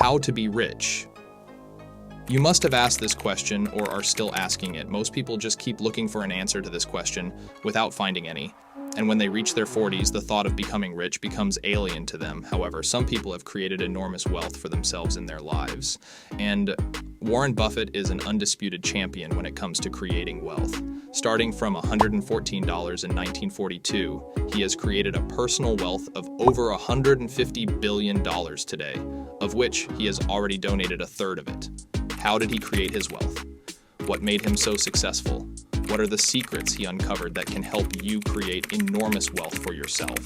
How to be rich? You must have asked this question or are still asking it. Most people just keep looking for an answer to this question without finding any. And when they reach their 40s, the thought of becoming rich becomes alien to them. However, some people have created enormous wealth for themselves in their lives. And Warren Buffett is an undisputed champion when it comes to creating wealth. Starting from $114 in 1942, he has created a personal wealth of over $150 billion today, of which he has already donated a third of it. How did he create his wealth? What made him so successful? What are the secrets he uncovered that can help you create enormous wealth for yourself?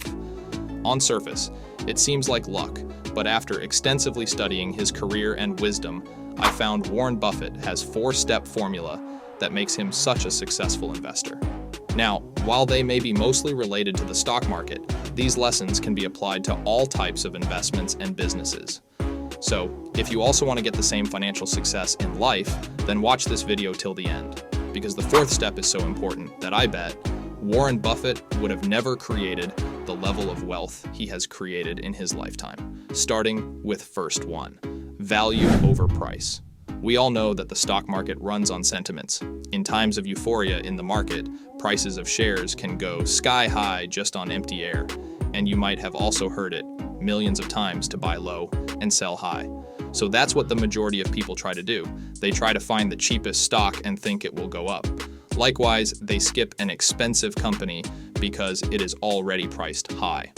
On surface, it seems like luck, but after extensively studying his career and wisdom, I found Warren Buffett has a 4-step formula that makes him such a successful investor. Now, while they may be mostly related to the stock market, these lessons can be applied to all types of investments and businesses. So, if you also want to get the same financial success in life, then watch this video till the end. Because the 4th step is so important that I bet Warren Buffett would have never created the level of wealth he has created in his lifetime. Starting with first one, value over price. We all know that the stock market runs on sentiments. In times of euphoria in the market, prices of shares can go sky high just on empty air. And you might have also heard it millions of times to buy low and sell high. So that's what the majority of people try to do. They try to find the cheapest stock and think it will go up. Likewise, they skip an expensive company because it is already priced high.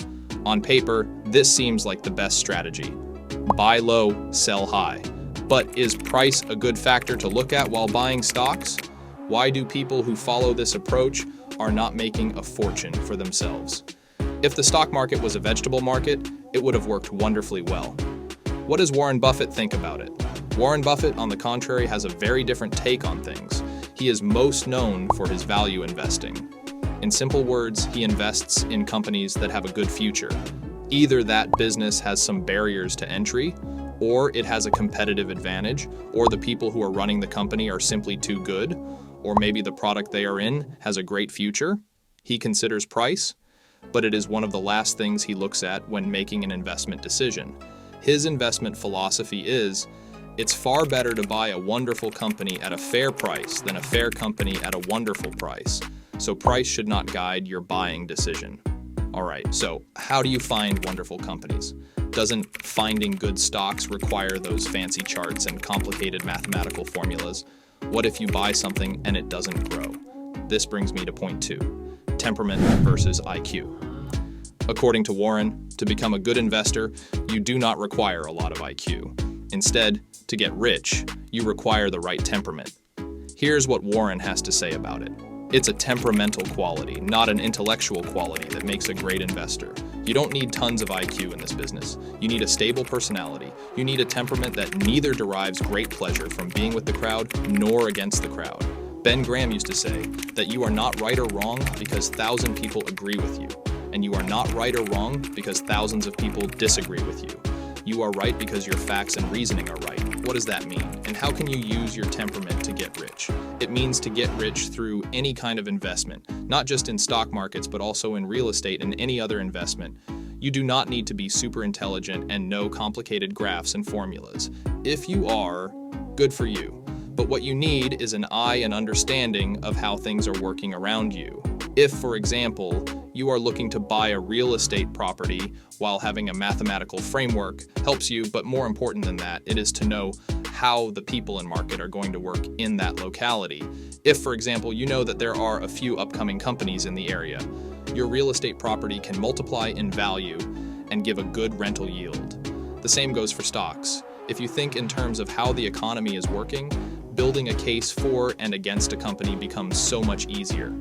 On paper, this seems like the best strategy. Buy low, sell high. But is price a good factor to look at while buying stocks? Why do people who follow this approach are not making a fortune for themselves? If the stock market was a vegetable market, it would have worked wonderfully well. What does Warren Buffett think about it? Warren Buffett, on the contrary, has a very different take on things. He is most known for his value investing. In simple words, he invests in companies that have a good future. Either that business has some barriers to entry, or it has a competitive advantage, or the people who are running the company are simply too good, or maybe the product they are in has a great future. He considers price, but it is one of the last things he looks at when making an investment decision. His investment philosophy is, it's far better to buy a wonderful company at a fair price than a fair company at a wonderful price. So price should not guide your buying decision. All right, so how do you find wonderful companies? Doesn't finding good stocks require those fancy charts and complicated mathematical formulas? What if you buy something and it doesn't grow? This brings me to point 2, temperament versus IQ. According to Warren, to become a good investor, you do not require a lot of IQ. Instead, to get rich, you require the right temperament. Here's what Warren has to say about it. It's a temperamental quality, not an intellectual quality, that makes a great investor. You don't need tons of IQ in this business. You need a stable personality. You need a temperament that neither derives great pleasure from being with the crowd nor against the crowd. Ben Graham used to say that you are not right or wrong because 1,000 people agree with you. And you are not right or wrong because thousands of people disagree with you. You are right because your facts and reasoning are right. What does that mean? And how can you use your temperament to get rich? It means to get rich through any kind of investment, not just in stock markets, but also in real estate and any other investment. You do not need to be super intelligent and know complicated graphs and formulas. If you are, good for you. But what you need is an eye and understanding of how things are working around you. If, for example, you are looking to buy a real estate property while having a mathematical framework helps you, but more important than that, it is to know how the people in market are going to work in that locality. If, for example, you know that there are a few upcoming companies in the area, your real estate property can multiply in value and give a good rental yield. The same goes for stocks. If you think in terms of how the economy is working, building a case for and against a company becomes so much easier.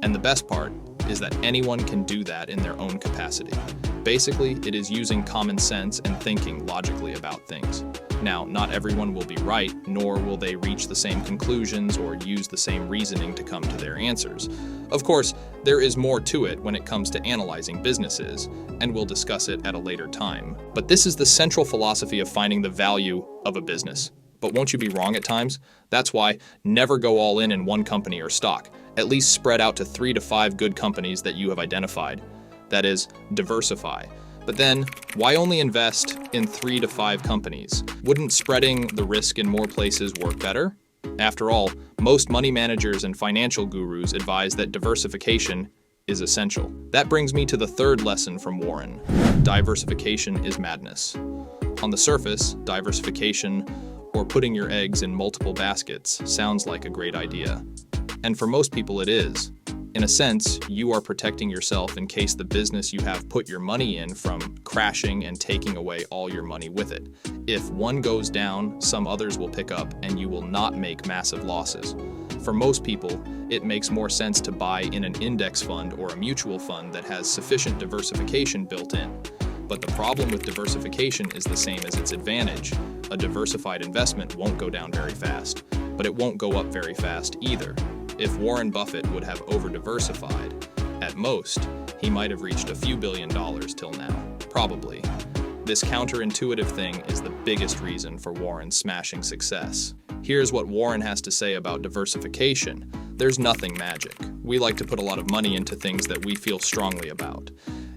And the best part is that anyone can do that in their own capacity. Basically, it is using common sense and thinking logically about things. Now, not everyone will be right, nor will they reach the same conclusions or use the same reasoning to come to their answers. Of course, there is more to it when it comes to analyzing businesses, and we'll discuss it at a later time. But this is the central philosophy of finding the value of a business. But won't you be wrong at times? That's why never go all in one company or stock. At least spread out to 3 to 5 good companies that you have identified. That is, diversify. But then, why only invest in 3 to 5 companies? Wouldn't spreading the risk in more places work better? After all, most money managers and financial gurus advise that diversification is essential. That brings me to the third lesson from Warren. Diversification is madness. On the surface, diversification, or putting your eggs in multiple baskets, sounds like a great idea. And for most people it is. In a sense, you are protecting yourself in case the business you have put your money in from crashing and taking away all your money with it. If one goes down, some others will pick up and you will not make massive losses. For most people, it makes more sense to buy in an index fund or a mutual fund that has sufficient diversification built in. But the problem with diversification is the same as its advantage. A diversified investment won't go down very fast, but it won't go up very fast either. If Warren Buffett would have over-diversified, at most, he might have reached a few $1 billion till now. Probably. This counterintuitive thing is the biggest reason for Warren's smashing success. Here's what Warren has to say about diversification. There's nothing magic. We like to put a lot of money into things that we feel strongly about.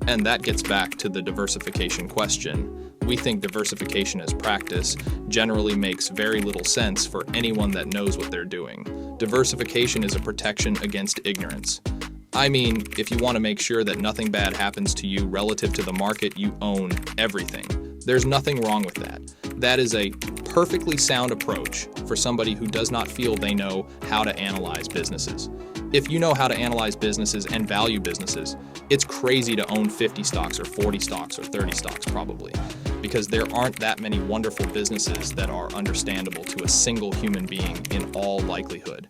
And that gets back to the diversification question. We think diversification as practice generally makes very little sense for anyone that knows what they're doing. Diversification is a protection against ignorance. I mean, if you want to make sure that nothing bad happens to you relative to the market, you own everything. There's nothing wrong with that. That is a perfectly sound approach for somebody who does not feel they know how to analyze businesses. If you know how to analyze businesses and value businesses, it's crazy to own 50 stocks or 40 stocks or 30 stocks probably, because there aren't that many wonderful businesses that are understandable to a single human being in all likelihood.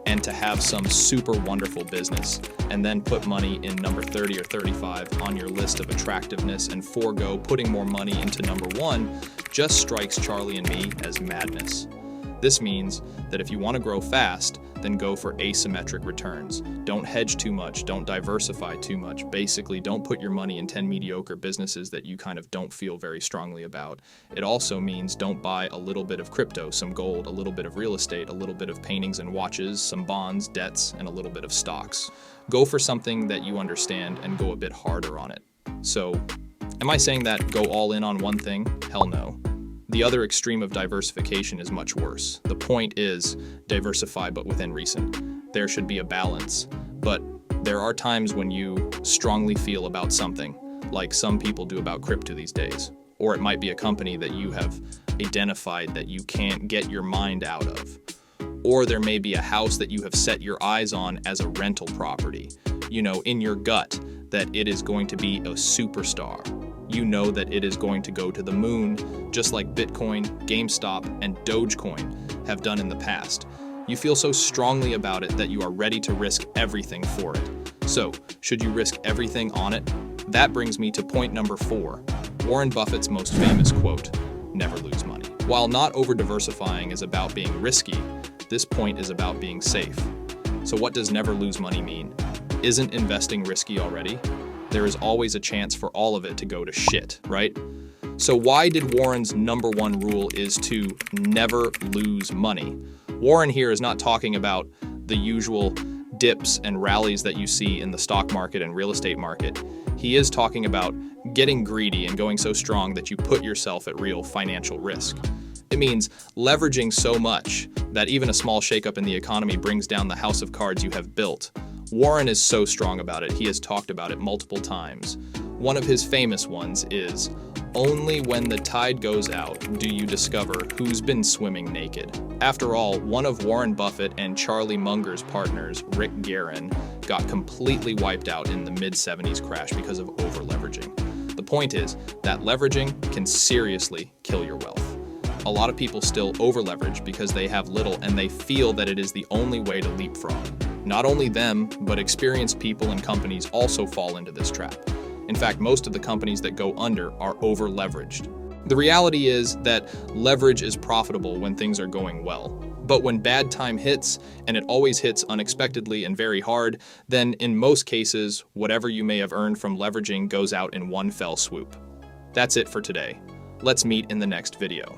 And to have some super wonderful business and then put money in number 30 or 35 on your list of attractiveness and forego putting more money into number 1 just strikes Charlie and me as madness. This means that if you want to grow fast, then go for asymmetric returns. Don't hedge too much, don't diversify too much. Basically, don't put your money in 10 mediocre businesses that you kind of don't feel very strongly about. It also means don't buy a little bit of crypto, some gold, a little bit of real estate, a little bit of paintings and watches, some bonds, debts, and a little bit of stocks. Go for something that you understand and go a bit harder on it. So, am I saying that go all in on one thing? Hell no. The other extreme of diversification is much worse. The point is diversify but within reason. There should be a balance, but there are times when you strongly feel about something, like some people do about crypto these days. Or it might be a company that you have identified that you can't get your mind out of. Or there may be a house that you have set your eyes on as a rental property. You know, in your gut, that it is going to be a superstar. You know that it is going to go to the moon, just like Bitcoin, GameStop, and Dogecoin have done in the past. You feel so strongly about it that you are ready to risk everything for it. So, should you risk everything on it? That brings me to point number 4, Warren Buffett's most famous quote, "Never lose money." While not over-diversifying is about being risky, this point is about being safe. So what does never lose money mean? Isn't investing risky already? There is always a chance for all of it to go to shit, right? So why did Warren's number 1 rule is to never lose money? Warren here is not talking about the usual dips and rallies that you see in the stock market and real estate market. He is talking about getting greedy and going so strong that you put yourself at real financial risk. It means leveraging so much that even a small shakeup in the economy brings down the house of cards you have built. Warren is so strong about it, he has talked about it multiple times. One of his famous ones is, "Only when the tide goes out do you discover who's been swimming naked." After all, one of Warren Buffett and Charlie Munger's partners, Rick Guerin, got completely wiped out in the mid-70s crash because of over-leveraging. The point is that leveraging can seriously kill your wealth. A lot of people still over-leverage because they have little and they feel that it is the only way to leapfrog. Not only them, but experienced people and companies also fall into this trap. In fact, most of the companies that go under are over-leveraged. The reality is that leverage is profitable when things are going well. But when bad time hits, and it always hits unexpectedly and very hard, then in most cases, whatever you may have earned from leveraging goes out in one fell swoop. That's it for today. Let's meet in the next video.